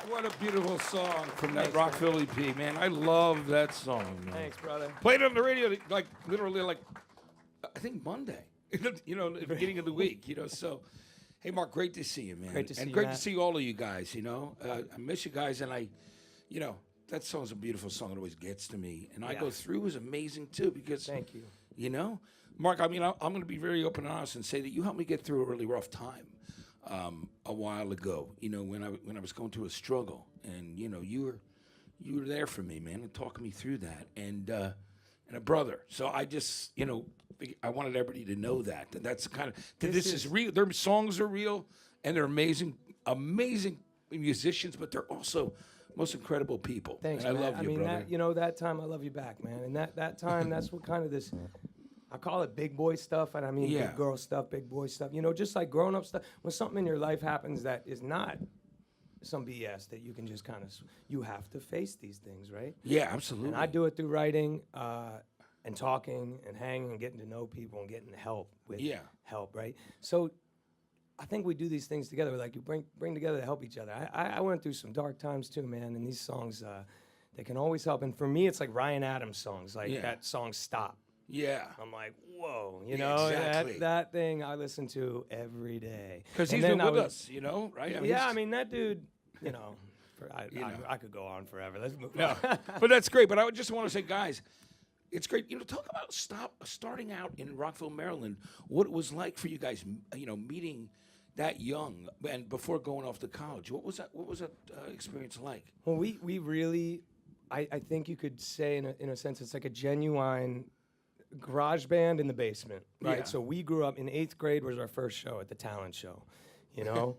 What a beautiful song from that Thanks, Rockville EP, man. I love that song, man. Thanks, brother. Played it on the radio, like, literally, like, I think Monday, you know, the beginning of the week, you know, so. Hey, Mark, great to see you, man. Great to see you, great Matt. to see all of you guys, you know. I miss you guys, and you know, that song's a beautiful song. It always gets to me. And I Go Through was amazing, too, because. Thank you. You know, Mark, I mean, I'm going to be very open and honest and say that you helped me get through a really rough time a while ago, you know, when I was going through a struggle. And, you know, you were there for me, man, and talking me through that. And a brother. So I just, you know, I wanted everybody to know that. That's kind of, this is real. Their songs are real, and they're amazing musicians, but they're also most incredible people. Thanks, and man. I love you, brother. That, you know, that time I love you back, man. And that time, that's what kind of this, I call it big boy stuff, and I mean big girl stuff, big boy stuff. You know, just like grown up stuff. When something in your life happens that is not some BS that you can just kind of, you have to face these things, right? Yeah, absolutely. And I do it through writing and talking and hanging and getting to know people and getting help with help, right? So I think we do these things together. Like you bring together to help each other. I went through some dark times too, man. And these songs, they can always help. And for me, it's like Ryan Adams songs, like that song "Stop." Yeah. I'm like, whoa, you know, exactly. that thing I listen to every day. Because he's been with us, you know, right? I mean, that dude, you know, I could go on forever. Let's move on. But that's great. But I would just want to say, guys, it's great. You know, talk about starting out in Rockville, Maryland, what it was like for you guys, you know, meeting that young and before going off to college. What was that experience like? Well, we really, I think you could say in a sense it's like a genuine garage band in the basement, right? Yeah. So we grew up in 8th grade was our first show at the talent show, you know?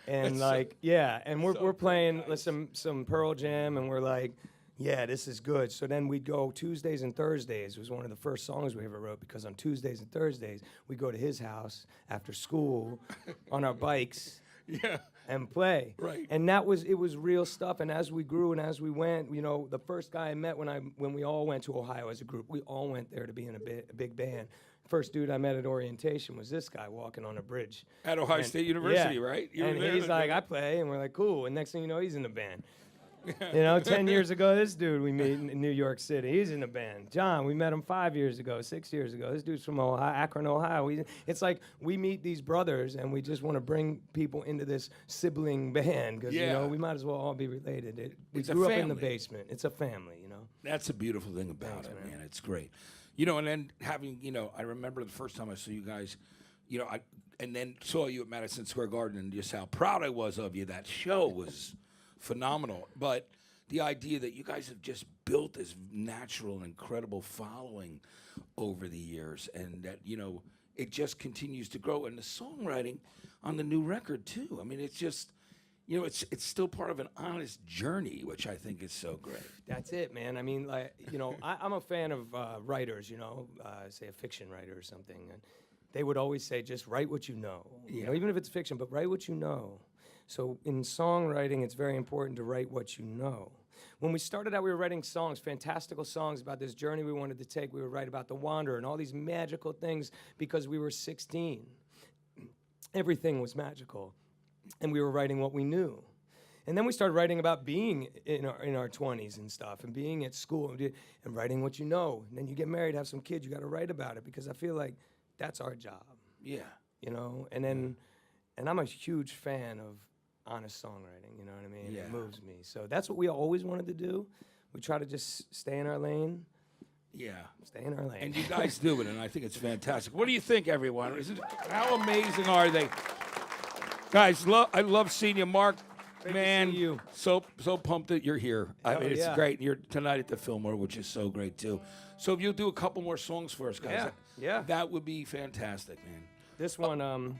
And like, and we're playing some Pearl Jam, and we're like, yeah, this is good. So then we'd go Tuesdays and Thursdays. It was one of the first songs we ever wrote, because on Tuesdays and Thursdays, we'd go to his house after school on our bikes and play. Right. And it was real stuff. And as we grew and as we went, you know, the first guy I met when we all went to Ohio as a group, we all went there to be in a big band. First dude I met at orientation was this guy walking on a bridge. At Ohio State University, right? And he's like, I play, and we're like, cool. And next thing you know, he's in the band. You know, 10 years ago, this dude we meet in New York City, he's in the band. John, we met him 5 years ago, 6 years ago. This dude's from Ohio, Akron, Ohio. It's like we meet these brothers, and we just want to bring people into this sibling band, because, you know, we might as well all be related. We grew up in the basement. It's a family, you know. That's a beautiful thing about it, man. It's great. You know, and then having, you know, I remember the first time I saw you guys, you know, and then saw you at Madison Square Garden, and just how proud I was of you. That show was phenomenal. But the idea that you guys have just built this natural and incredible following over the years, and that, you know, it just continues to grow. And the songwriting on the new record, too. I mean, it's just, you know, it's still part of an honest journey, which I think is so great. That's it, man. I mean, like, you know, I'm a fan of writers, you know, say a fiction writer or something. And they would always say, just write what you know. You know, even if it's fiction, but write what you know. So in songwriting, it's very important to write what you know. When we started out, we were writing songs, fantastical songs about this journey we wanted to take. We would write about the wanderer and all these magical things because we were 16. Everything was magical. And we were writing what we knew. And then we started writing about being in our 20s and stuff, and being at school, and writing what you know. And then you get married, have some kids, you got to write about it, because I feel like that's our job. Yeah. You know? And then, and I'm a huge fan of honest songwriting, you know what I mean? Yeah. It moves me. So that's what we always wanted to do. We try to just stay in our lane. Yeah. Stay in our lane. And you guys do it, and I think it's fantastic. What do you think, everyone? How amazing are they? Guys, I love seeing you, Mark. Great man, to see you. So pumped that you're here. I mean, it's yeah. great. You're tonight at the Fillmore, which is so great too. So if you'll do a couple more songs for us, guys, Yeah. that would be fantastic, man. This one,